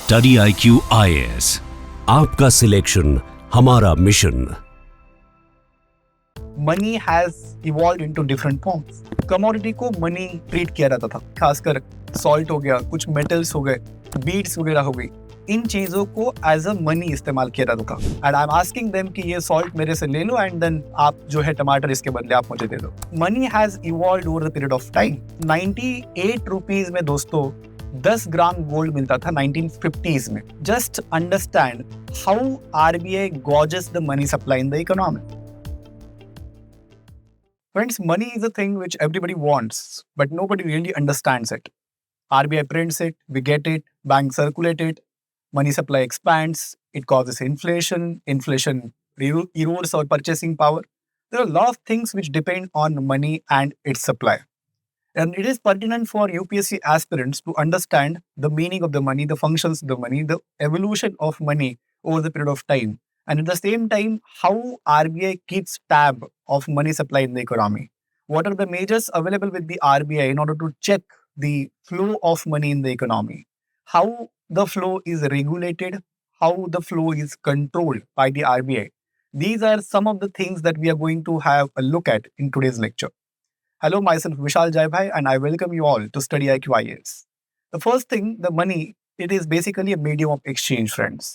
Study IQ IAS, आपका selection हमारा mission. Money has evolve into different forms. Commodity को money treat किया जाता था, खासकर सॉल्ट हो गया, कुछ मेटल्स हो गए, बीड्स वगैरह हो गई, इन चीजों को एज अ मनी इस्तेमाल किया जाता था। And I am asking them कि ये सॉल्ट मेरे से ले लो एंड देन आप जो है टमाटर इसके बदले आप मुझे दे दो। Money has evolve over the period of time. 98 rupees में दोस्तों 10 ग्राम गोल्ड मिलता था 1950s में। Just understand how RBI gauges the money supply in the economy. Friends, money is a thing which everybody wants, but nobody really understands it. RBI prints it, we get it, banks circulate it, money supply expands, it causes inflation, inflation erodes our purchasing power. There are a lot of things which depend on money and its supply. And it is pertinent for UPSC aspirants to understand the meaning of the money, the functions of the money, the evolution of money over the period of time. And at the same time, how RBI keeps tab of money supply in the economy. What are the measures available with the RBI in order to check the flow of money in the economy? How the flow is regulated, how the flow is controlled by the RBI. These are some of the things that we are going to have a look at in today's lecture. Hello, myself Vishal Jaibhai, and I welcome you all to Study IQ IAS. The first thing, the money, it is basically a medium of exchange, friends.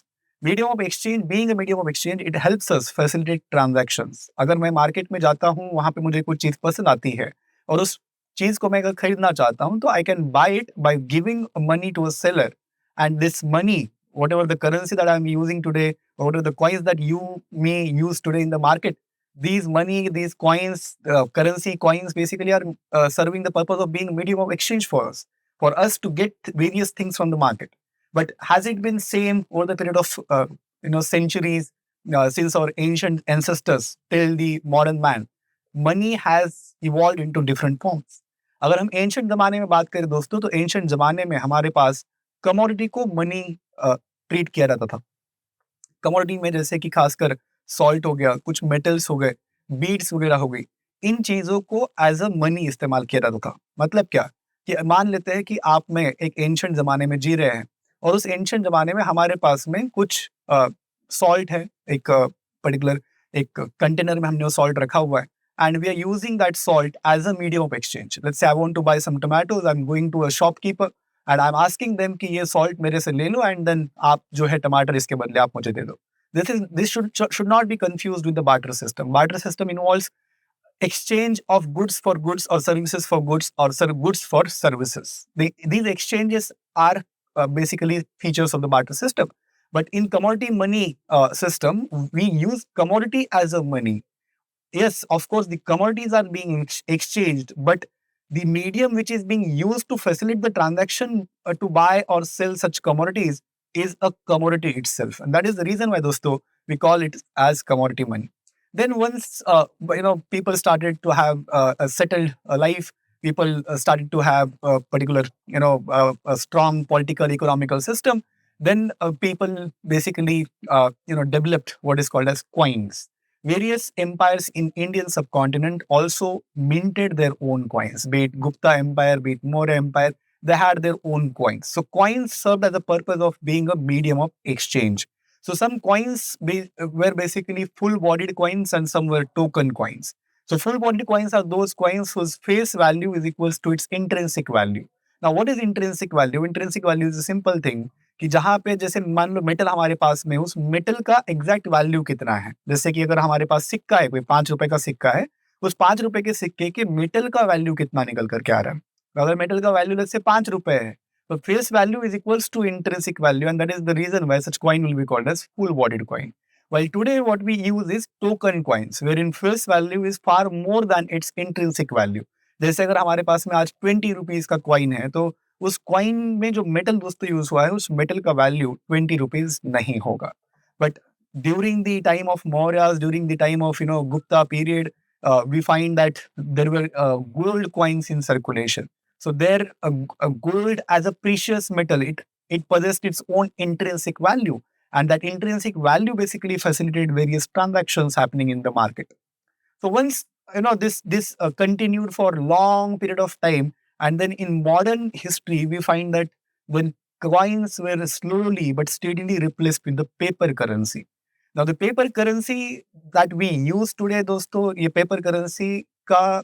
Medium of exchange, being a medium of exchange, it helps us facilitate transactions. अगर मैं market में जाता हूँ, वहाँ पे मुझे कुछ चीज़ पसंद आती है और उस चीज़ को मैं अगर खरीदना चाहता हूँ, तो I can buy it by giving money to a seller. And this money, whatever the currency that I'm using today, or whatever the coins that you may use today in the market, these money, these coins, currency coins basically are serving the purpose of being a medium of exchange for us to get various things from the market. But has it been same over the period of centuries, since our ancient ancestors till the modern man? Money has evolved into different forms. अगर हम ancient जमाने में बात करें दोस्तों, तो ancient जमाने में हमारे पास कमोडिटी को मनी ट्रीट किया जाता था। कमोडिटी में जैसे कि खासकर सॉल्ट हो गया, कुछ मेटल्स हो गए, बीड्स वगैरह हो गई, इन चीजों को एज अ मनी इस्तेमाल किया जाता था। मतलब क्या कि मान लेते हैं कि आप में एक एंशंट जमाने में जी रहे हैं और उस एंशंट जमाने में हमारे पास में कुछ सॉल्ट है, एक पर्टिकुलर एक कंटेनर में हमने वो सॉल्ट रखा हुआ है and we are using that salt as a medium of exchange. Let's say I want to buy some tomatoes, I am going to a shopkeeper and I am asking them कि ये salt मेरे से ले लो and then आप जो है टमाटर इसके बदले आप मुझे दे दो। This should not be confused with the barter system. Barter system involves exchange of goods for goods or services for goods or goods for services. These exchanges are basically features of the barter system. But in commodity money system, we use commodity as a money. Yes, of course, the commodities are being exchanged, but the medium which is being used to facilitate the transaction to buy or sell such commodities is a commodity itself. And that is the reason why, dosto, we call it as commodity money. Then once, people started to have a settled life, people started to have a particular, a strong political, economical system, then people basically, developed what is called as coins. Various empires in Indian subcontinent also minted their own coins, be it Gupta Empire, be it Maurya Empire, they had their own coins. So coins served as a purpose of being a medium of exchange. So some coins were basically full-bodied coins and some were token coins. So full-bodied coins are those coins whose face value is equals to its intrinsic value. Now what is intrinsic value? Intrinsic value is a simple thing कि जहाँ पे जैसे मान लो metal हमारे पास में, उस metal का exact value कितना है। जैसे कि अगर हमारे पास सिक्का है, कोई 5 रुपए का सिक्का है, उस 5 रुपए के सिक्के के मेटल का वैल्यू कितना निकल करके आ रहा है। अगर मेटल का वैल्यू जैसे 5 रुपए है, तो face value is equals to intrinsic value, and that is the reason why such coin will be called as full bodied coin. While today what we use is token coins, wherein face value is far more than its intrinsic value. जैसे अगर हमारे पास में आज 20 rupees का coin है, तो उस coin में जो मेटल दोस्तों यूज हुआ है, उस मेटल का वैल्यू 20 रुपीज नहीं होगा. But during the time of Mauryas, during the time of Gupta period, we find that there were gold coins in circulation. So there, gold as a precious metal, it possessed its own intrinsic value, and that intrinsic value basically facilitated various transactions happening in the market. So once this continued for a long period of time, and then in modern history we find that when coins were slowly but steadily replaced with the paper currency. Now the paper currency that we use today, दोस्तों, ये paper currency का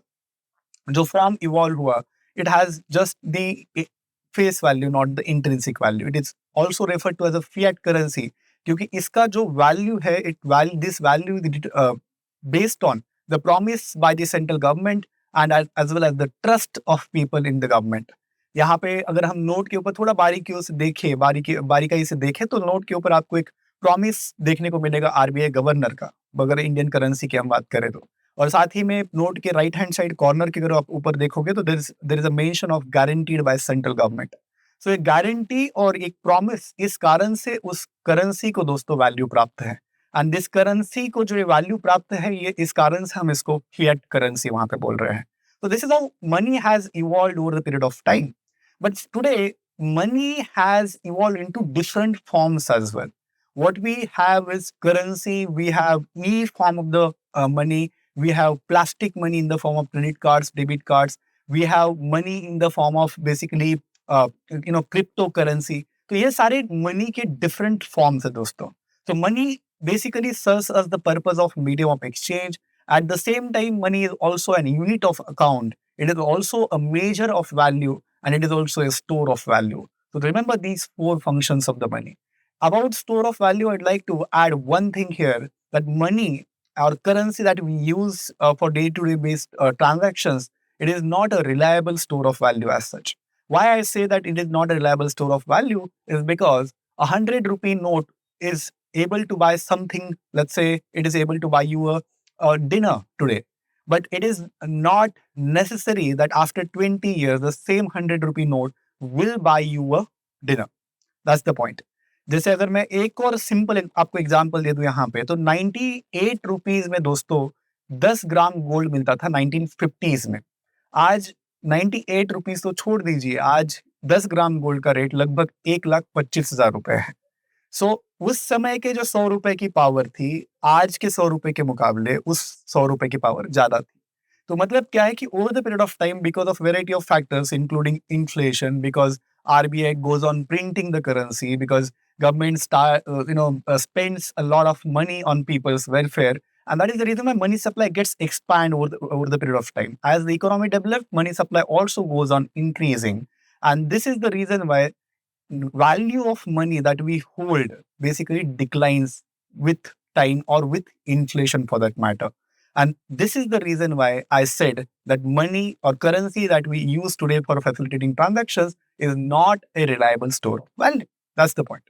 जो form evolve हुआ, it has just the face value, not the intrinsic value. It is also referred to as a fiat currency, क्योंकि इसका जो value है, this value based on the promise by the central government and as well as the trust of people in the government. यहाँ पे अगर हम note के ऊपर थोड़ा बारीकियों से देखें, बारीकाई से देखें, तो नोट के ऊपर आपको एक प्रॉमिस देखने को मिलेगा आरबीआई गवर्नर का, अगर इंडियन करेंसी की हम बात करें तो। और साथ ही में नोट के राइट हैंड साइड कॉर्नर के अगर आप ऊपर देखोगे तो there is a mention of guaranteed by central government. So एक गारंटी और एक प्रॉमिस, इस कारण से उस करेंसी को दोस्तों वैल्यू प्राप्त है, एंड दिस करेंसी को जो वैल्यू प्राप्त है, ये इस कारण से हम इसको फिएट करेंसी वहां पे बोल रहे हैं। So this is how money has evolved over the period of time. But today, money has evolved into different forms as well. What we have is currency. We have each form of the money. We have plastic money in the form of credit cards, debit cards. We have money in the form of basically, cryptocurrency. तो ये सारे money के different forms है दोस्तों. So money basically serves as the purpose of medium of exchange. At the same time, money is also an unit of account. It is also a measure of value, and it is also a store of value. So remember these four functions of the money. About store of value, I'd like to add one thing here, that money, our currency that we use for day-to-day based transactions, it is not a reliable store of value as such. Why I say that it is not a reliable store of value is because a 100 rupee note is able to buy something. Let's say it is able to buy you a dinner today, but it is not necessary that after 20 years the same 100 rupee note will buy you a dinner. That's the point. जैसे अगर मैं एक और simple आपको example दे दूं यहाँ पे, तो 98 रुपीज में दोस्तों 10 ग्राम गोल्ड मिलता था 1950s में। आज 98 रुपीज तो छोड़ दीजिए, आज 10 ग्राम गोल्ड का रेट लगभग 1,25,000 रुपए है। सो उस समय के जो 100 रुपए की पावर थी, आज के 100 रुपए के मुकाबले उस 100 रुपए की पावर ज्यादा थी। तो मतलब क्या है कि over the period of time, because of variety of factors including inflation, because RBI goes on printing the currency, because government spends a lot of money on people's welfare, and that is the reason why money supply gets expand over the period of time. As the economy develops, money supply also goes on increasing, and this is the reason why value of money that we hold basically declines with time, or with inflation for that matter. And this is the reason why I said that money or currency that we use today for facilitating transactions is not a reliable store of value. That's the point.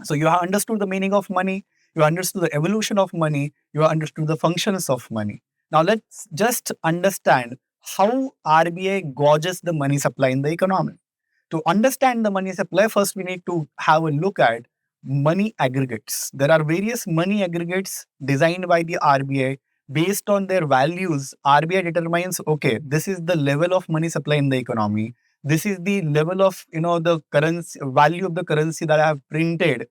So you have understood the meaning of money, you understood the evolution of money, you have understood the functions of money. Now let's just understand how RBI gauges the money supply in the economy. To understand the money supply, first we need to have a look at money aggregates. There are various money aggregates designed by the RBI. Based on their values, RBI determines, okay, this is the level of money supply in the economy. This is the level of, the currency value of the currency that I have printed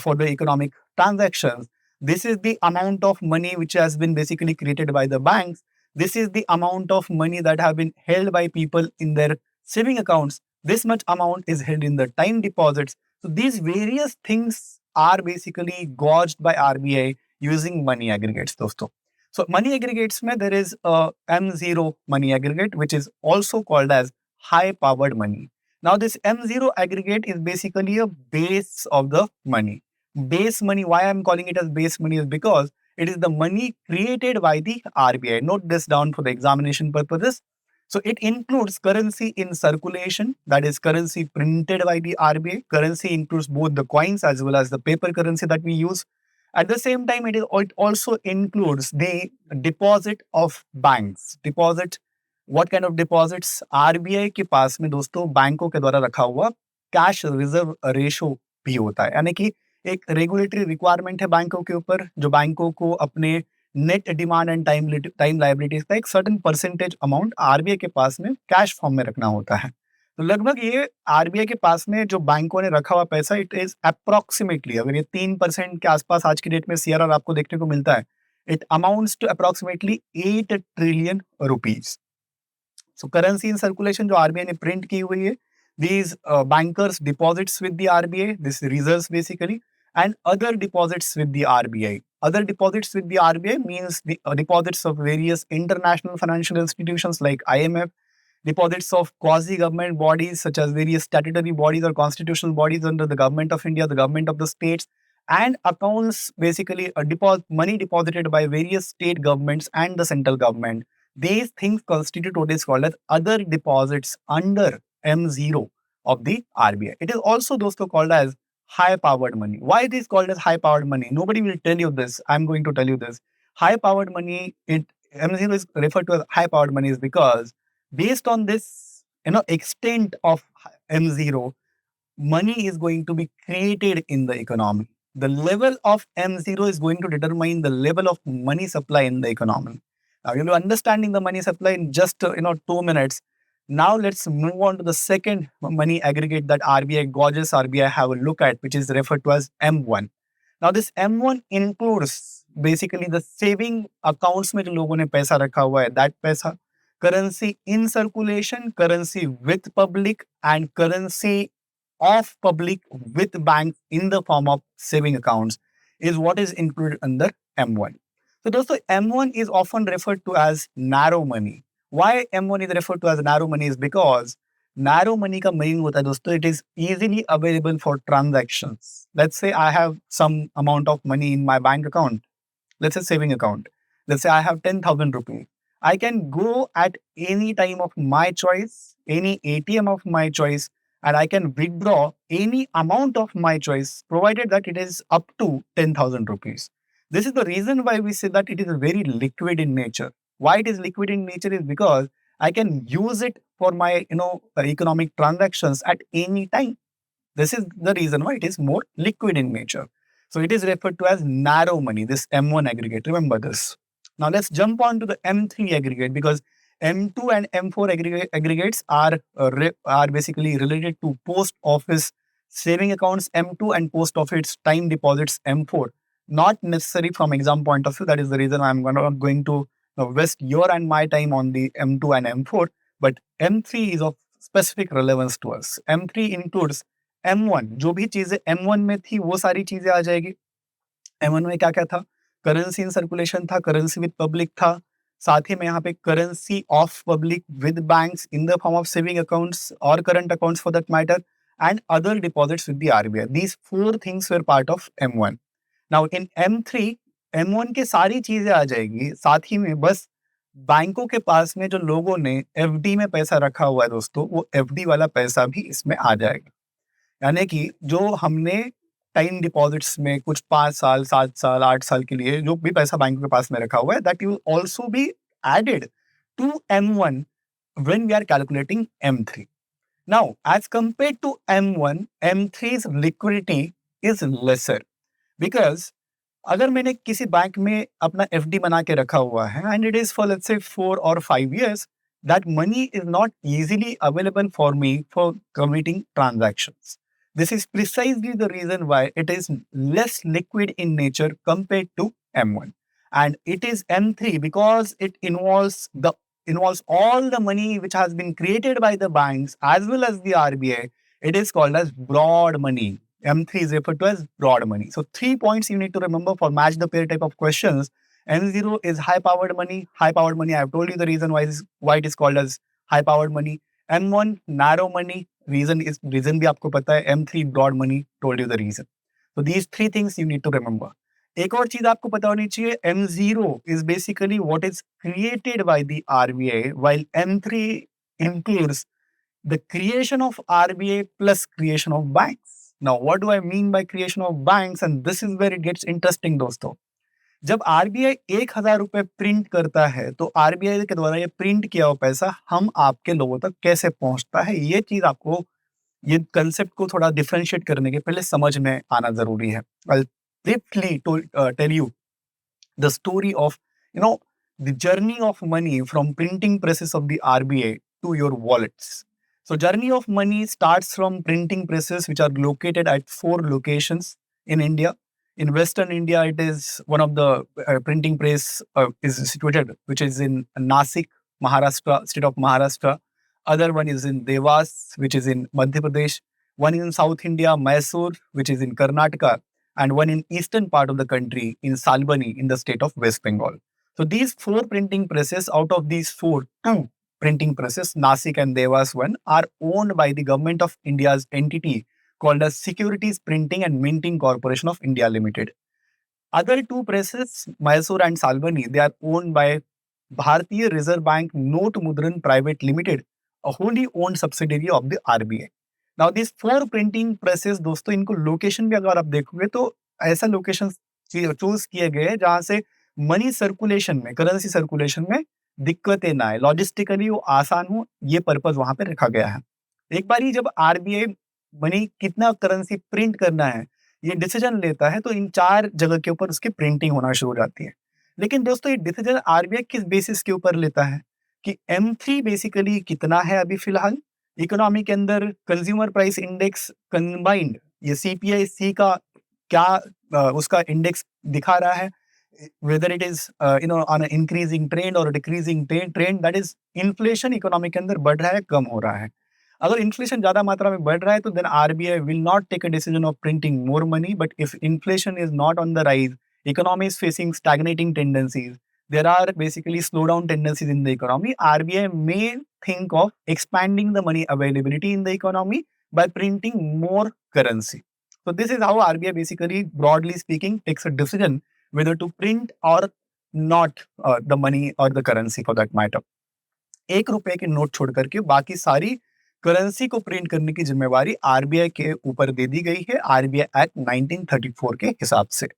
for the economic transactions. This is the amount of money which has been basically created by the banks. This is the amount of money that have been held by people in their saving accounts. This much amount is held in the time deposits. So these various things are basically gauged by RBI using money aggregates, दोस्तों. So money aggregates में there is a M0 money aggregate, which is also called as high powered money. Now this M0 aggregate is basically a base of the money. Base money, why I'm calling it as base money is because it is the money created by the RBI. Note this down for the examination purposes. So it includes currency in circulation, that is currency printed by the RBI. Currency includes both the coins as well as the paper currency that we use. At the same time, it also includes the deposit of banks. Deposit, what kind of deposits? RBI के पास में दोस्तों बैंकों के द्वारा रखा हुआ cash reserve ratio भी होता है, यानी कि एक रेगुलेटरी रिक्वायरमेंट है बैंकों के ऊपर, जो बैंकों को अपने net demand and time liabilities का एक सर्टेन परसेंटेज अमाउंट आरबीआई के पास में कैश फॉर्म में रखना होता है। तो लगभग ये आरबीआई के पास में जो बैंकों ने रखा हुआ पैसा, इट इज अप्रोक्सीमेटली, अगर ये 3% के आसपास आज की डेट में सीआरआर आपको देखने को मिलता है, it amounts to approximately 8 trillion rupees. So currency in circulation जो आरबीआई ने प्रिंट की हुई है, These bankers deposits with the RBI, this reserves basically, and other deposits with the RBI. Other deposits with the RBI means the deposits of various international financial institutions like IMF, deposits of quasi-government bodies such as various statutory bodies or constitutional bodies under the government of India, the government of the states, and accounts basically money deposited by various state governments and the central government. These things constitute what is called as other deposits under M0 of the RBI. It is also dosto called as high-powered money. Why it is called as high-powered money? Nobody will tell you this. I'm going to tell you this. High-powered money, M0 is referred to as high-powered money is because based on this, extent of M0, money is going to be created in the economy. The level of M0 is going to determine the level of money supply in the economy. Now, you'll be understanding the money supply in just 2 minutes. Now, let's move on to the second money aggregate that RBI gauges RBI have a look at, which is referred to as M1. Now, this M1 includes basically the saving accounts में जो लोगों ने पैसा रखा हुआ है, that पैसा, currency in circulation, currency with public, and currency of public with banks in the form of saving accounts is what is included under M1. So, dosto, M1 is often referred to as narrow money. Why M1 is referred to as narrow money is because narrow money ka meaning hota hai, dosto, it is easily available for transactions. Let's say I have some amount of money in my bank account. Let's say saving account. Let's say I have 10,000 rupees. I can go at any time of my choice, any ATM of my choice, and I can withdraw any amount of my choice, provided that it is up to 10,000 rupees. This is the reason why we say that it is very liquid in nature. Why it is liquid in nature is because I can use it for my economic transactions at any time. This is the reason why it is more liquid in nature. So it is referred to as narrow money, this M1 aggregate. Remember this. Now let's jump on to the M3 aggregate because M2 and M4 aggregates are basically related to post office saving accounts M2 and post office time deposits M4. Not necessary from exam point of view. That is the reason I'm going to waste your and my time on the M2 and M4. But M3 is of specific relevance to us. M3 includes M1. जो भी चीजें M1 में थी वो सारी चीजें आ जाएगी. M1 में क्या क्या था? करेंसी इन सर्कुलेशन था, करेंसी विद पब्लिक था, साथ ही में यहाँ पे currency of public with banks in the form of saving accounts और current accounts for that matter and other deposits with the RBI. These 4 things were part of M1. Now in M3, M1 के सारी चीजें आ जाएगी, साथ ही में बस बैंकों के पास में जो लोगों ने एफडी में पैसा रखा हुआ है दोस्तों, वो एफडी वाला पैसा भी इसमें आ जाएगा. यानी कि जो हमने टाइम डिपॉजिट्स में कुछ 5 साल, 7 साल, 8 साल के लिए जो भी पैसा बैंक के पास में रखा हुआ है, that will also be added to M1 when we are calculating M3. Now, as compared to M1, M3's liquidity is lesser because अगर मैंने किसी बैंक में अपना FD बना के रखा हुआ है and it is for let's say 4 or 5 years, that money is not easily available for me for committing transactions. This is precisely the reason why it is less liquid in nature compared to M1. And it is M3 because it involves all the money which has been created by the banks as well as the RBI. It is called as broad money. M3 is referred to as broad money. So 3 points you need to remember for match the pair type of questions. M0 is high-powered money. High-powered money, I have told you the reason why it is called as high-powered money. M1, narrow money. Reason भी आपको पता है. M3, broad money, told you the reason. So these 3 things you need to remember. एक और चीज आपको पता होनी चाहिए. M0 is basically what is created by the RBI, while M3 includes the creation of RBI plus creation of banks. Now, what do I mean by creation of banks? And this is where it gets interesting, दोस्तों. जब RBI 1,000 रुपए print करता है तो RBI के द्वारा ये print किया हुआ पैसा हम आपके लोगों तक कैसे पहुंचता है, ये चीज आपको, ये कंसेप्ट को थोड़ा डिफरेंशिएट करने के पहले समझ में आना जरूरी है. I'll briefly tell you the story of the journey of money from printing presses of the RBI to your wallets. So journey of money starts from printing presses which are located at 4 locations in India. In Western India, it is one of the printing press is situated, which is in Nasik, Maharashtra, state of Maharashtra. other one is in Devas, which is in Madhya Pradesh, one is in South India, Mysore, which is in Karnataka, and one in eastern part of the country in Salbani in the state of West Bengal. So these four printing presses, out of these four, two printing presses, Nasik and Devas one, are owned by the government of India's entity called as Securities Printing and Minting Corporation of India Limited. Other two presses, Mysore and Salbani, they are owned by Bharatiya Reserve Bank Note Mudran Private Limited, a wholly owned subsidiary of the RBI. Now these four printing presses, दोस्तों, इनको location भी अगर आप देखोगे तो ऐसा location choose किए गए जहां से मनी सर्कुलेशन में, करेंसी सर्कुलेशन में दिक्कतें ना आए, लॉजिस्टिकली वो आसान हो, ये पर्पज वहां पे रखा गया है। एक बार ही जब आरबीआई मनी कितना करेंसी प्रिंट करना है ये डिसीजन लेता है तो इन चार जगह के ऊपर उसकी प्रिंटिंग होना शुरू हो जाती है। लेकिन दोस्तों ये डिसीजन आरबीआई किस बेसिस के ऊपर लेता है कि M3 बेसिकली कितना है अभी फिलहाल इकोनॉमी के अंदर, कंज्यूमर प्राइस इंडेक्स कंबाइंड, ये सीपीआई सी का क्या उसका इंडेक्स दिखा रहा है, whether it is on an increasing trend or a decreasing trend, that is inflation economy के अंदर बढ़ रहा है, कम हो रहा है। अगर इन्फ्लेशन ज्यादा मात्रा में बढ़ रहा है तो then RBI will not take a decision of printing more money, but if inflation is not on the rise, economy is facing stagnating tendencies, there are basically slowdown tendencies in the economy, RBI may think of expanding the money availability in the economy by printing more currency. So this is how RBI basically, broadly speaking, takes a decision whether to print or not the money or the currency for that matter. ₹1 के note छोड़ करके बाकी सारी currency को print करने की जिम्मेवारी RBI के ऊपर दे दी गई है आरबीआई एक्ट 1934 के हिसाब से।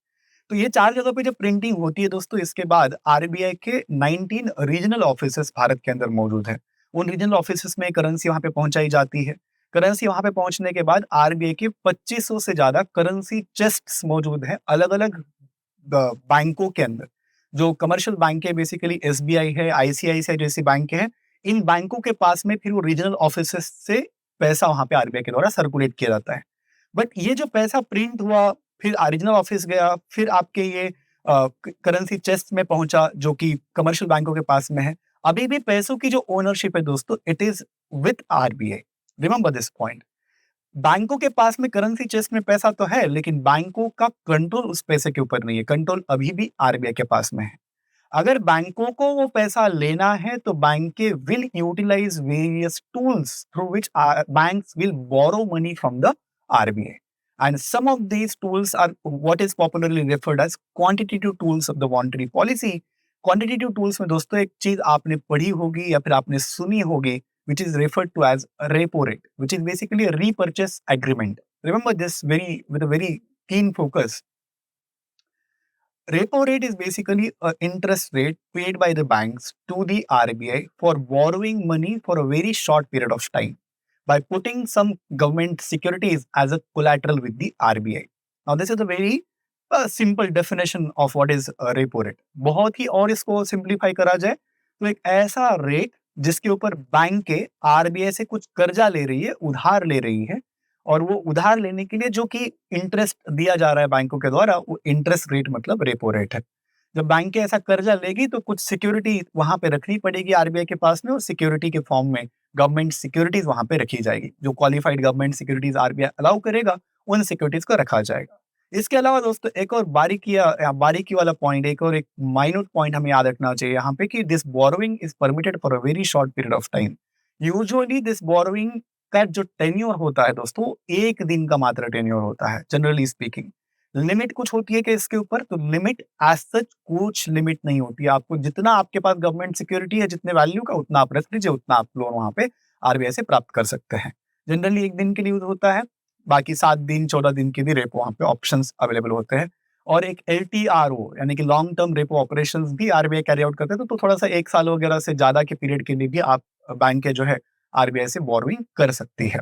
तो ये चार जगह पे जब प्रिंटिंग होती है दोस्तों, इसके बाद आरबीआई के 19 रीजनल ऑफिसेस भारत के अंदर मौजूद है। उन रीजनल ऑफिसेस में करेंसी वहां पे पहुंचाई जाती है। करेंसी वहां पे पहुंचने के बाद आरबीआई के 2500 से ज्यादा करेंसी चेस्ट्स मौजूद है अलग अलग बैंकों के अंदर। जो कमर्शियल बैंक है बेसिकली एसबीआई है, आईसीआईसीआई जैसी बैंक है, इन बैंकों के पास में फिर वो रीजनल ऑफिसेस से पैसा वहां पे आरबीआई के द्वारा सर्कुलेट किया जाता है। बट ये जो पैसा प्रिंट हुआ, फिर रीजनल ऑफिस गया, फिर आपके ये करेंसी चेस्ट में पहुंचा जो कि कमर्शियल बैंकों के पास में है, अभी भी पैसों की जो ओनरशिप है दोस्तों, it is with RBI. Remember this point. बैंकों के पास में करेंसी चेस्ट में पैसा तो है, लेकिन बैंकों का कंट्रोल उस पैसे के ऊपर नहीं है, कंट्रोल अभी भी आरबीआई के पास में है। अगर बैंकों को वो पैसा लेना है तो bank will utilize various tools through which banks will borrow money from the RBI, and some of these tools are what is popularly referred as quantitative tools of the monetary policy. Quantitative tools में दोस्तों एक चीज आपने पढ़ी होगी या फिर आपने सुनी होगी, which is referred to as repo rate, which is basically a repurchase agreement. Remember this with a very keen focus. Repo rate is basically an interest rate paid by the banks to the RBI for borrowing money for a very short period of time by putting some government securities as a collateral with the RBI. Now, this is a very simple definition of what is a repo rate. बहुत ही और इसको simplify करा जाए तो एक ऐसा rate जिसके ऊपर बैंक के आरबीआई से कुछ कर्जा ले रही है, उधार ले रही है, और वो उधार लेने के लिए जो कि इंटरेस्ट दिया जा रहा है बैंकों के द्वारा, वो इंटरेस्ट रेट मतलब रेपो रेट है। जब बैंक ऐसा कर्जा लेगी तो कुछ सिक्योरिटी वहां पे रखनी पड़ेगी आरबीआई के पास में, और सिक्योरिटी के फॉर्म में गवर्नमेंट सिक्योरिटीज वहां पे रखी जाएगी। जो qualified government securities RBI allow करेगा उन सिक्योरिटीज को रखा जाएगा। इसके अलावा दोस्तों एक और बारीकी वाला पॉइंट, एक और एक माइन्यूट पॉइंट हमें याद रखना चाहिए यहाँ पे कि this borrowing is permitted for a very short period of time. Usually this borrowing का जो टेन्योर होता है दोस्तों, 1 दिन का मात्र टेन्योर होता है जनरली स्पीकिंग। लिमिट कुछ होती है कि इसके ऊपर, तो लिमिट एज सच कुछ लिमिट नहीं होती है। आपको जितना आपके पास गवर्नमेंट सिक्योरिटी है, जितने वैल्यू का, उतना आप रख लीजिए, उतना आप लोन वहां पे आरबीआई से प्राप्त कर सकते हैं। जनरली 1 दिन के लिए होता है, बाकी 7 दिन 14 दिन के भी रेपो वहां पे ऑप्शंस अवेलेबल होते हैं। और एक LTRO यानी कि लॉन्ग टर्म रेपो ऑपरेशंस भी आरबीआई कैरी आउट करते हैं, तो थोड़ा सा 1 साल वगैरह से ज्यादा के पीरियड के लिए भी आप बैंक के जो है आरबीआई से बोरोइंग कर सकती है।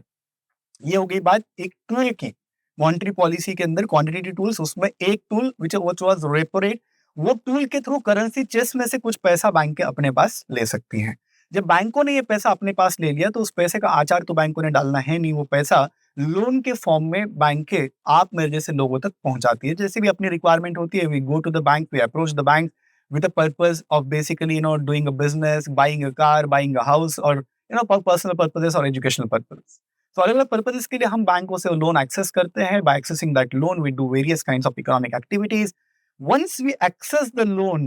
ये हो गई बात एक टूल की। मॉनेटरी पॉलिसी के अंदर क्वांटिटेटिव टूल्स, उसमें एक tool which was repo rate, वो टूल के थ्रू करेंसी चेस्ट में से कुछ पैसा बैंक के अपने पास ले सकती हैं। जब बैंकों ने ये पैसा अपने पास ले लिया तो उस पैसे का आचार तो बैंकों ने डालना है नहीं, वो पैसा लोन के फॉर्म में बैंक के आप मेरे जैसे लोगों तक पहुंचाती है। जैसे भी अपनी रिक्वायरमेंट होती है, we go to the bank, we approach the bank with the purpose of basically doing a business, buying a car, buying a house, or personal purposes और एजुकेशनल पर्पसेस। तो अलग अलग पर्पसेस के लिए हम बैंकों से लोन एक्सेस करते हैं। By accessing that loan we do various kinds of economic activities. Once we access the loan,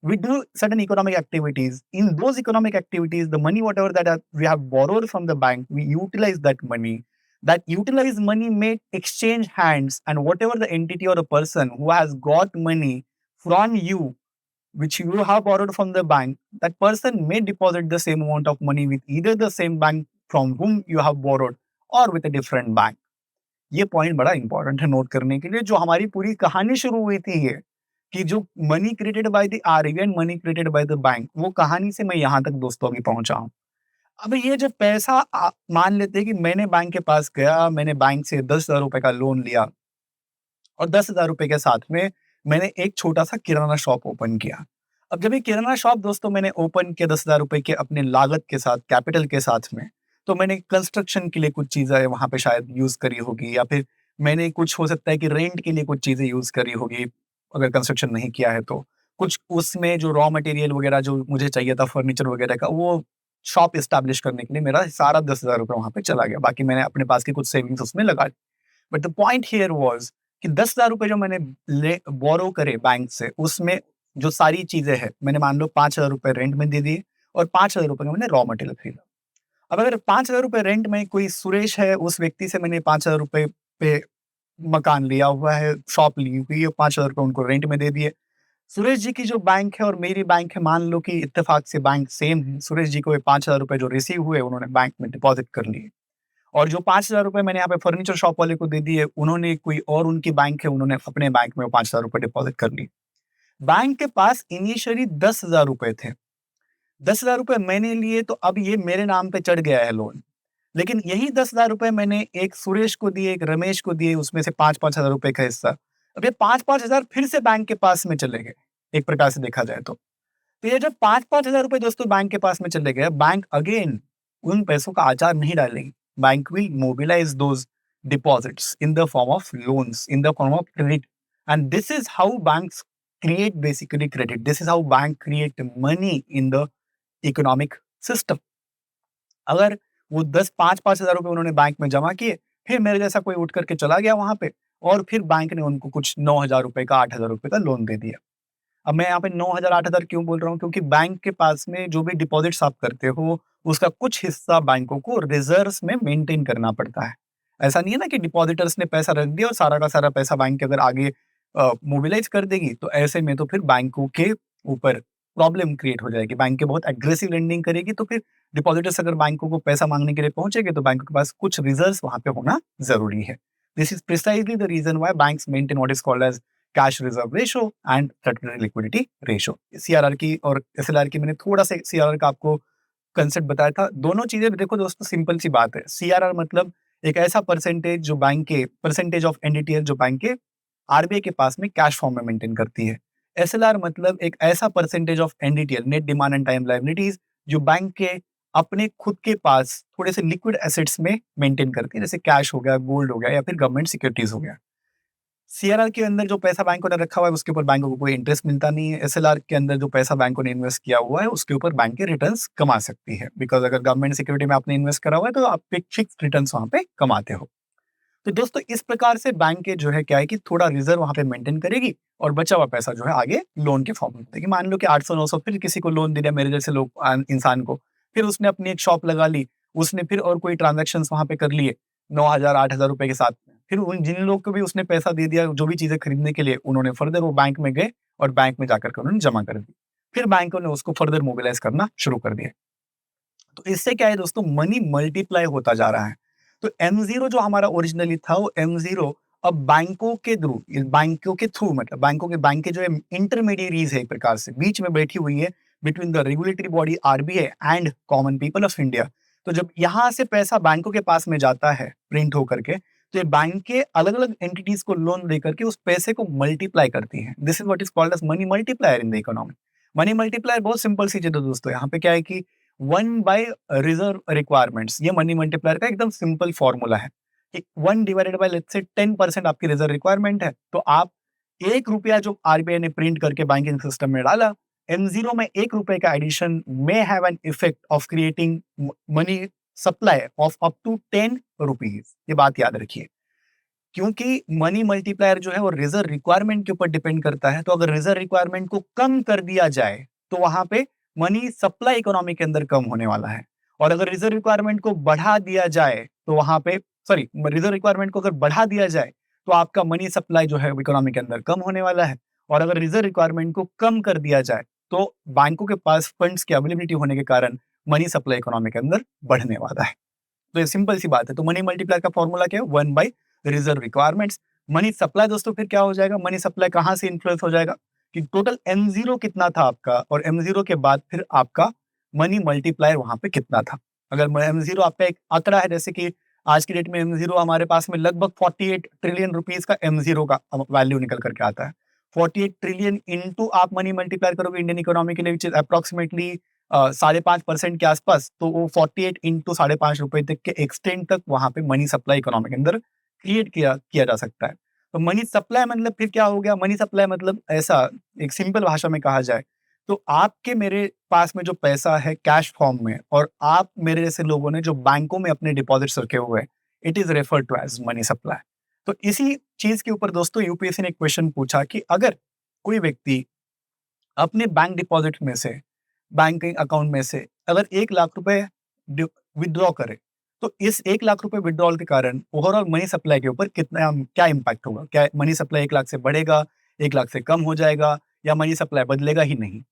we do certain economic activities. In those economic activities, the money, whatever that we have borrowed from the bank, we utilize that money. That utilized money may exchange hands, and whatever the entity or a person who has got money from you, which you have borrowed from the bank, that person may deposit the same amount of money with either the same bank from whom you have borrowed or with a different bank. ये point बड़ा important है note करने के लिए। जो हमारी पूरी कहानी शुरू हुई थी ये कि जो money created by the RBI and money created by the bank, वो कहानी से मैं यहाँ तक दोस्तों अभी पहुंचा हूँ। अब ये जो पैसा मान लेते हैं कि मैंने बैंक के पास गया, मैंने बैंक से 10,000 रुपए का लोन लिया और 10,000 रुपए के साथ में मैंने एक छोटा सा किराना शॉप ओपन किया। अब जब ये किराना शॉप दोस्तों मैंने ओपन किया 10,000 रुपए के अपने लागत के साथ, कैपिटल के साथ में, तो मैंने कंस्ट्रक्शन के लिए कुछ चीजें वहां पे शायद यूज करी होगी, या फिर मैंने कुछ हो सकता है कि रेंट के लिए कुछ चीजें यूज करी होगी, अगर कंस्ट्रक्शन नहीं किया है तो कुछ उसमें जो रॉ मटेरियल वगैरह जो मुझे चाहिए था फर्नीचर वगैरह का, वो शॉप इस्टेब्लिश करने के लिए मेरा सारा 10,000 रुपये वहां पे चला गया। बाकी मैंने अपने पास की कुछ सेविंग्स उसमें लगा ली। But the point here was कि 10,000 रुपए जो मैंने बोरो करे बैंक से, उसमें जो सारी चीजें हैं मैंने मान लो 5,000 रुपए रेंट में दे दिए और 5,000 रुपए का मैंने रॉ मटेरियल खरीदा। अब अगर 5,000 रुपए रेंट में कोई सुरेश है, उस व्यक्ति से मैंने 5,000 रुपए पे मकान लिया हुआ है, शॉप ली हुई है, 5,000 रुपए उनको रेंट में दे दिए। सुरेश जी की जो बैंक है और मेरी बैंक है, मान लो कि इत्तेफाक से बैंक सेम है। सुरेश जी को ये 5,000 रुपए जो रिसीव हुए उन्होंने बैंक में डिपॉजिट कर लिए, और जो 5,000 रुपए मैंने यहाँ पे फर्नीचर शॉप वाले को दे दिए, उन्होंने कोई और उनकी बैंक है, उन्होंने अपने बैंक में वो 5,000 रुपए डिपॉजिट कर ली। बैंक के पास इनिशियली 10,000 रुपए थे। 10,000 रुपए मैंने लिए, तो अब ये मेरे नाम पे चढ़ गया है लोन। लेकिन यही 10,000 रुपए मैंने एक सुरेश को दिए, एक रमेश को दिए, उसमें से 5-5 हज़ार रुपए का हिस्सा। अब ये 5-5 हज़ार फिर से बैंक के पास में चले गए, एक प्रकार से देखा जाए तो। तो ये जब 5-5 हज़ार रुपए दोस्तों बैंक के पास में चले गए, बैंक अगेन उन पैसों का आचार नहीं डालेंगे। Bank will mobilize those deposits in the form of loans, in the form of credit, and this is how banks create basically credit. This is how bank create money in the economic system. अगर वो 10-5-5 हज़ार रुपए उन्होंने bank में जमा किए, फिर मेरे जैसा कोई उठ करके चला गया वहां पे, और फिर बैंक ने उनको कुछ 9,000 रुपए का, 8,000 रुपए का लोन दे दिया। अब मैं यहाँ पे 9,000 8,000 क्यों बोल रहा हूँ? क्योंकि बैंक के पास में जो भी डिपॉजिट्स आप करते हो, उसका कुछ हिस्सा बैंकों को रिजर्व्स में मेंटेन करना पड़ता है। ऐसा नहीं है ना कि डिपॉजिटर्स ने पैसा रख दिया और सारा का सारा पैसा बैंक के अगर आगे मोबिलाइज कर देगी, तो ऐसे में तो फिर बैंकों के ऊपर प्रॉब्लम क्रिएट हो जाएगी। बैंक के बहुत एग्रेसिव लेंडिंग करेगी, तो फिर डिपॉजिटर्स अगर बैंकों को पैसा मांगने के लिए पहुंचेंगे, तो बैंकों के पास कुछ रिजर्व्स वहां पे होना जरूरी है। This is precisely the reason why banks maintain what is called as cash reserve ratio and statutory liquidity ratio. CRR की और एसएलआर की मैंने थोड़ा सा सीआरआर का आपको कंसेप्ट बताया था। दोनों चीजें देखो दोस्तों, सिंपल सी बात है। सीआरआर मतलब एक ऐसा परसेंटेज जो बैंक के, परसेंटेज ऑफ एनडीटीएल जो बैंक के आरबीआई के पास में कैश फॉर्म में मेंटेन करती है। एसएलआर मतलब एक ऐसा percentage of NDTL, net demand and time liabilities, जो बैंक के अपने खुद के पास थोड़े से लिक्विड एसेट्स में मेंटेन करती है, जैसे कैश हो गया, गोल्ड हो गया, या फिर गवर्नमेंट सिक्योरिटीज हो गया। सीआरआर के अंदर जो पैसा बैंकों ने रखा हुआ है, उसके ऊपर बैंकों को कोई इंटरेस्ट मिलता नहीं है। एसएलआर के अंदर जो पैसा बैंकों ने इन्वेस्ट किया हुआ है, उसके ऊपर बैंक के रिटर्न्स कमा सकती है, बिकॉज अगर गवर्नमेंट सिक्योरिटी में आपने इन्वेस्ट करा हुआ है, तो आप एक फिक्स रिटर्न्स वहां पे कमाते हो। तो दोस्तों इस प्रकार से बैंक के जो है क्या है कि थोड़ा रिजर्व वहां पे मेंटेन करेगी, और बचा हुआ पैसा जो है आगे लोन के फॉर्म में देगी। मान लो कि 800-900 फिर किसी को लोन दे दिया, मेरे जैसे लोग इंसान को, फिर उसने अपनी एक शॉप लगा ली, उसने फिर और कोई ट्रांजेक्शन वहां पे कर लिए 9,000 8,000 रुपए के साथ में, फिर उन जिन लोग को भी उसने पैसा दे दिया जो भी चीजें खरीदने के लिए, उन्होंने फर्दर वो बैंक में गए और बैंक में जाकर के उन्होंने जमा कर दी। फिर बैंकों ने उसको फर्दर मोबिलाइज करना शुरू कर दिया। तो इससे क्या है दोस्तों, मनी मल्टीप्लाई होता जा रहा है। तो M0 जो हमारा ओरिजिनली था, वो M0 अब बैंकों के थ्रू, बैंकों के थ्रू मतलब बैंकों के, बैंक के जो इंटरमीडियरीज है एक प्रकार से बीच में बैठी हुई है, between the regulatory body RBI and common people of India. तो जब यहाँ से पैसा बैंकों के पास में जाता है प्रिंट होकर के, तो ये बैंक के अलग अलग एंटिटीज को लोन देकर के उस पैसे को मल्टीप्लाई करती है। This is what is called as money multiplier in the economy. Money multiplier बहुत सिंपल सी चीज है दोस्तों। यहाँ पे क्या है कि 1 by रिजर्व रिक्वायरमेंट्स, ये मनी मल्टीप्लायर का एकदम सिंपल फॉर्मूला है। 1 डिवाइडेड बाय लेट्स से 10% आपकी रिजर्व रिक्वायरमेंट है, तो आप 1 रुपया जो आरबीआई ने प्रिंट करके बैंकिंग सिस्टम में डाला, M0 में 1 रुपए का addition may have an effect of creating money supply of up to 10 rupees. ये बात याद रखिए, क्योंकि मनी मल्टीप्लायर जो है वो रिजर्व रिक्वायरमेंट के ऊपर डिपेंड करता है। तो अगर रिजर्व रिक्वायरमेंट को कम कर दिया जाए तो वहां पे मनी सप्लाई इकोनॉमी के अंदर कम होने वाला है, और अगर रिजर्व रिक्वायरमेंट को बढ़ा दिया जाए तो वहां पे रिजर्व रिक्वायरमेंट को अगर बढ़ा दिया जाए तो आपका मनी सप्लाई जो है इकोनॉमी के अंदर कम होने वाला है, और अगर रिजर्व रिक्वायरमेंट को कम कर दिया जाए तो बैंकों के पास फंड्स की अवेलेबिलिटी होने के कारण मनी सप्लाई इकोनॉमी के अंदर बढ़ने वाला है। तो ये सिंपल सी बात है। तो मनी मल्टीप्लायर का फॉर्मूला क्या है? 1 by reserve requirements. Money supply दोस्तों फिर क्या हो जाएगा? मनी सप्लाई कहाँ से इन्फ्लुएंस हो जाएगा कि टोटल M0 कितना था आपका, और M0 के बाद फिर आपका मनी मल्टीप्लायर वहां पे कितना था। अगर M0 आपका एक आंकड़ा है, जैसे कि आज की डेट में M0 हमारे पास में लगभग 48 ट्रिलियन रुपीज का M0 का वैल्यू निकल करके आता है। 48 ट्रिलियन इंटू आप मनी मल्टीप्लायर करोगे इंडियन इकोनॉमी के लिए, विच इज अप्रोक्सीमेटली 5.5% के आसपास, तो वो 48 इंटू 5.5 रुपए तक के एक्सटेंट तक वहां पे मनी सप्लाई इकोनॉमी के अंदर क्रिएट किया जा सकता है। तो मनी सप्लाई मतलब फिर क्या हो गया? मनी सप्लाई मतलब ऐसा, एक सिंपल भाषा में कहा जाए तो आपके मेरे पास में जो पैसा है कैश फॉर्म में, और आप मेरे जैसे लोगों ने जो बैंकों में अपने डिपॉजिट्स रखे हुए हैं, it is referred to as money supply. तो इसी चीज के ऊपर दोस्तों यूपीएससी ने एक क्वेश्चन पूछा कि अगर कोई व्यक्ति अपने बैंक डिपॉजिट में से, बैंकिंग अकाउंट में से अगर 1 लाख रुपए विदड्रॉ करे, तो इस 1 लाख रुपए विदड्रॉल के कारण ओवरऑल मनी सप्लाई के ऊपर कितना, क्या इम्पैक्ट होगा? क्या मनी सप्लाई 1 लाख से बढ़ेगा, 1 लाख से कम हो जाएगा, या मनी सप्लाई बदलेगा ही नहीं?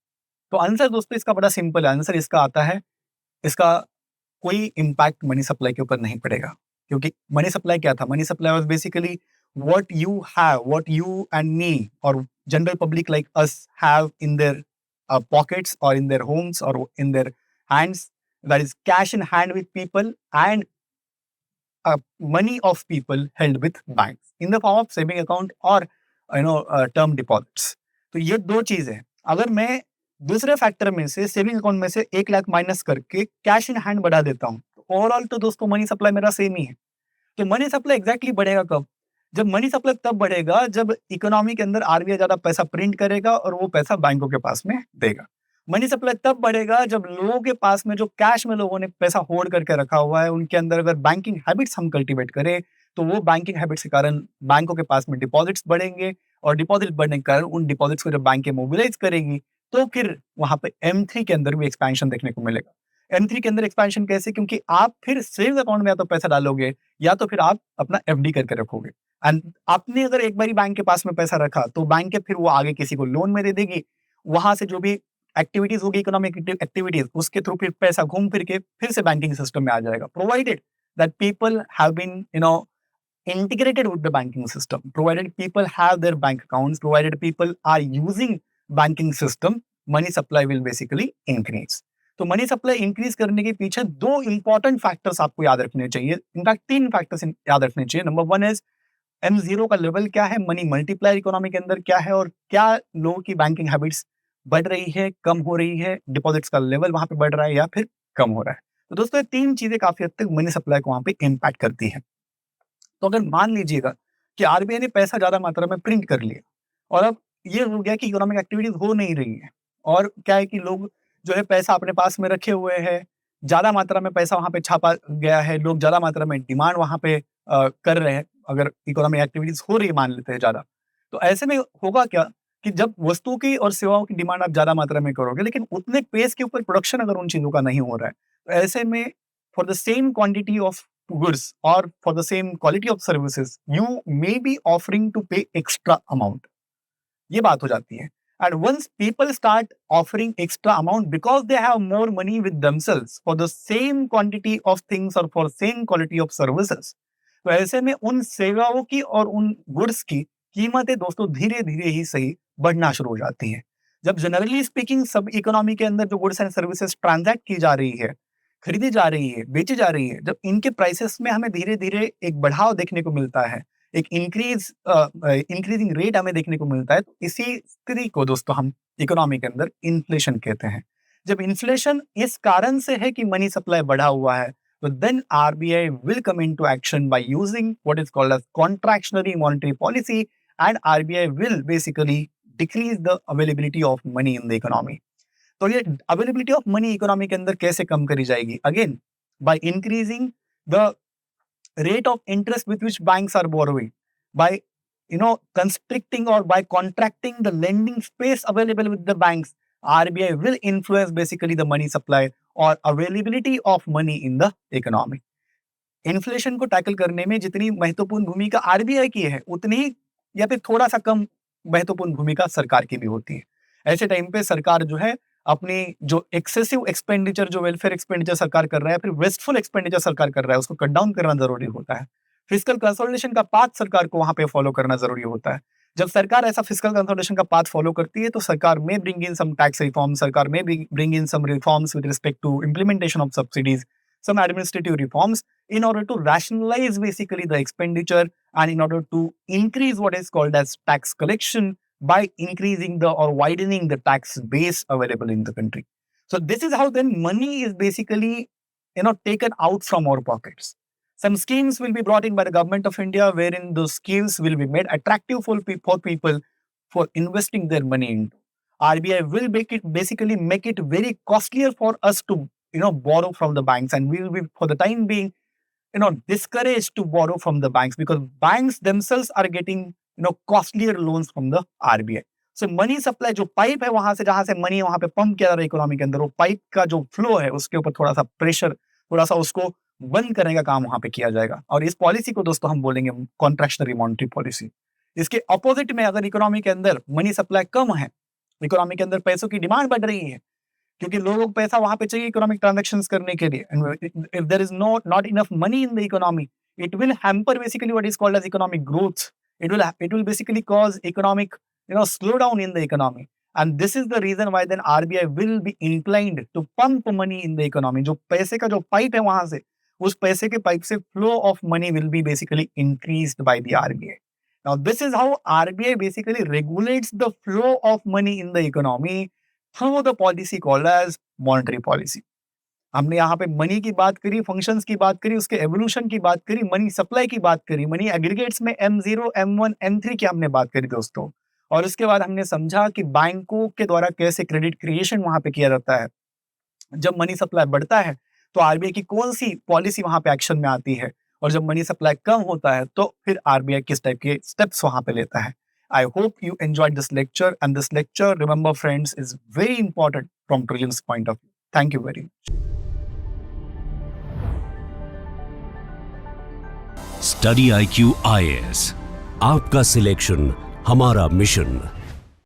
तो आंसर दोस्तों इसका बड़ा सिंपल है। आंसर इसका आता है, इसका कोई इम्पैक्ट मनी सप्लाई के ऊपर नहीं पड़ेगा। क्योंकि मनी सप्लाई क्या था? Money supply was basically what you have, what you and me और general public like us have in their pockets or in their homes or in their hands, that is cash in hand with people, and money of people held with banks in the form of saving account or term deposits। तो ये दो चीज है। अगर मैं दूसरे factor में से, सेविंग अकाउंट में से 1 लाख माइनस करके कैश इन हैंड बढ़ा देता हूँ, तो ओवरऑल तो दोस्तों मनी सप्लाई मेरा सेम ही है। तो मनी सप्लाई एग्जैक्टली बढ़ेगा कब? जब मनी सप्लाई तब बढ़ेगा जब इकोनॉमी के अंदर आरबीआई ज्यादा पैसा प्रिंट करेगा और वो पैसा बैंकों के पास में देगा। मनी सप्लाई तब बढ़ेगा जब लोगों के पास में जो कैश में लोगों ने पैसा होल्ड करके रखा हुआ है, उनके अंदर अगर बैंकिंग हैबिट्स हम कल्टीवेट करें, तो वो बैंकिंग हैबिट्स के कारण बैंकों के पास में डिपॉजिट्स बढ़ेंगे, और डिपॉजिट बढ़ने के कारण उन डिपॉजिट्स को जब बैंकें मोबिलाइज करेंगी तो फिर वहां पे M3 के अंदर भी एक्सपेंशन देखने को मिलेगा। M3 के अंदर एक्सपेंशन कैसे? क्योंकि आप फिर सेविंग अकाउंट में या तो पैसा डालोगे, या तो फिर आप अपना FD करके रखोगे। एंड आपने अगर एक बारी बैंक के पास में पैसा रखा, तो बैंक के फिर वो आगे किसी को लोन में दे देगी, वहां से जो भी एक्टिविटीज होगी, इकोनॉमिक एक्टिविटीज, उसके थ्रू फिर पैसा घूम फिर के फिर से बैंकिंग सिस्टम में आ जाएगा, provided that people have been integrated with the banking system, provided people have their bank accounts, provided people are using banking system, money supply will basically increase। तो मनी सप्लाई इंक्रीज करने के पीछे दो important factors आपको याद रखने चाहिए, in fact 3 factors याद रखने चाहिए। नंबर 1 इज M0 का लेवल क्या है, मनी मल्टीप्लायर इकोनॉमी के अंदर क्या है, और क्या लोगों की बैंकिंग हैबिट्स बढ़ रही है, कम हो रही है, डिपॉजिट्स का लेवल वहां पे बढ़ रहा है या फिर कम हो रहा है। तो दोस्तों ये 3 चीजें काफी हद तक मनी सप्लाई को वहां पे इम्पैक्ट करती है। तो अगर मान लीजिएगा कि आरबीआई ने पैसा ज्यादा मात्रा में प्रिंट कर लिया, और अब ये हो गया कि इकोनॉमिक एक्टिविटीज हो नहीं रही है, और क्या है कि लोग जो है पैसा अपने पास में रखे हुए हैं, ज्यादा मात्रा में पैसा वहां पे छापा गया है, लोग ज्यादा मात्रा में डिमांड वहां पे कर रहे हैं, अगर इकोनॉमिक एक्टिविटीज हो रही है मान लेते हैं ज्यादा, तो ऐसे में होगा क्या कि जब वस्तुओं की और सेवाओं की डिमांड आप ज्यादा मात्रा में करोगे, लेकिन उतने पेस के ऊपर प्रोडक्शन अगर उन चीजों का नहीं हो रहा है, तो ऐसे में for the same quantity of goods or for the same quality of services you may be offering to pay extra amount। ये बात हो जाती है। And once people start offering extra amount because they have more money with themselves for the same quantity of things or for same quality of services, तो ऐसे में उन सेवाओं की और उन गुड्स की कीमतें दोस्तों धीरे धीरे ही सही बढ़ना शुरू हो जाती हैं। जब जनरली स्पीकिंग सब इकोनॉमी के अंदर जो गुड्स एंड सर्विसेज ट्रांजैक्ट की जा रही है, खरीदी जा रही है, बेची जा रही है, जब इनके प्राइसेस में हमें धीरे धीरे एक बढ़ाव देखने को मिलता है, एक इंक्रीजिंग रेट हमें देखने को मिलता है, तो इसी स्थिति को दोस्तों हम इकोनॉमी के अंदर इन्फ्लेशन कहते हैं। जब इन्फ्लेशन इस कारण से है कि मनी सप्लाई बढ़ा हुआ है, तो then RBI will come into action by using what is called as contractionary monetary policy, and RBI will basically decrease the availability of money in the economy. तो ये अवेलेबिलिटी ऑफ मनी इकोनॉमी के अंदर कैसे कम करी जाएगी? Again by increasing the rate of interest with which banks are borrowing, by constricting or by contracting the lending space available with the banks. RBI will influence basically the money supply or availability of money in the economy. Inflation को tackle करने में जितनी महत्वपूर्ण भूमिका RBI की है, उतनी ही या फिर थोड़ा सा कम महत्वपूर्ण भूमिका सरकार की भी होती है. ऐसे टाइम पे सरकार जो है अपनी जो एक्सेसिव एक्सपेंडिचर, जो वेलफेयर एक्सपेंडिचर सरकार कर रहा है, फिर वेस्टफुल एक्सपेंडिचर सरकार कर रहा है, उसको कट डाउन करना जरूरी होता है. फिस्कल कंसोलिडेशन का पाथ सरकार को वहां पे फॉलो करना जरूरी होता है. जब सरकार ऐसा फिस्कल कंसोलिडेशन का पाथ फॉलो करती है तो सरकार may bring in some tax reform, सरकार may bring in some reforms with respect to implementation of subsidies, some administrative reforms in order to rationalize basically the expenditure and in order to increase what is called as tax collection by increasing the or widening the tax base available in the country. So this is how then money is basically taken out from our pockets. Some schemes will be brought in by the government of India wherein those schemes will be made attractive for people for investing their money into. RBI will basically make it very costlier for us to borrow from the banks, and we will be for the time being discouraged to borrow from the banks because banks themselves are getting costlier loans from the RBI. So money supply जो pipe है वहां से, जहां से money वहां पे pump किया जा रहा है इकोनॉमी के अंदर, वो पाइप का जो फ्लो है उसके ऊपर थोड़ा सा प्रेशर, थोड़ा सा उसको बंद करने का काम वहां पे किया जाएगा. और इस पॉलिसी को दोस्तों हम बोलेंगे कॉन्ट्रैक्शनरी मॉनेटरी पॉलिसी. इसके ऑपोजिट में अगर इकोनॉमी के अंदर मनी सप्लाई कम है, इकोनॉमी के अंदर पैसों की डिमांड बढ़ रही है क्योंकि लोगों को पैसा वहां पे चाहिए इकोनॉमिक ट्रांजैक्शंस करने के लिए, if there is not enough money in the economy, it will hamper basically what is called as economic growth. It will basically cause economic slowdown in the economy, and this is the reason why then RBI will be inclined to pump money in the economy. जो पैसे का जो pipe है वहां से, उस पैसे के पाइप से flow of money will be basically increased by the RBI. Now this is how RBI basically regulates the flow of money in the economy through the policy called as monetary policy. हमने यहाँ पे money की बात करी, functions की बात करी, उसके एवोल्यूशन की बात करी, मनी सप्लाई की बात करी, मनी एग्रीगेट्स में M0, M1, M3 की हमने बात करी दोस्तों. और उसके बाद हमने समझा कि बैंकों के द्वारा कैसे क्रेडिट क्रिएशन वहां पे किया जाता है. जब मनी सप्लाई बढ़ता है तो आरबीआई की कौन सी पॉलिसी वहां पे एक्शन में आती है, और जब मनी सप्लाई कम होता है तो फिर आरबीआई किस टाइप के स्टेप्स वहां पे लेता है. I hope you enjoyed this lecture, and this lecture, remember friends, is very important from Trillium's point of view. Thank you very much. Study IQ IAS, आपका सिलेक्शन हमारा मिशन.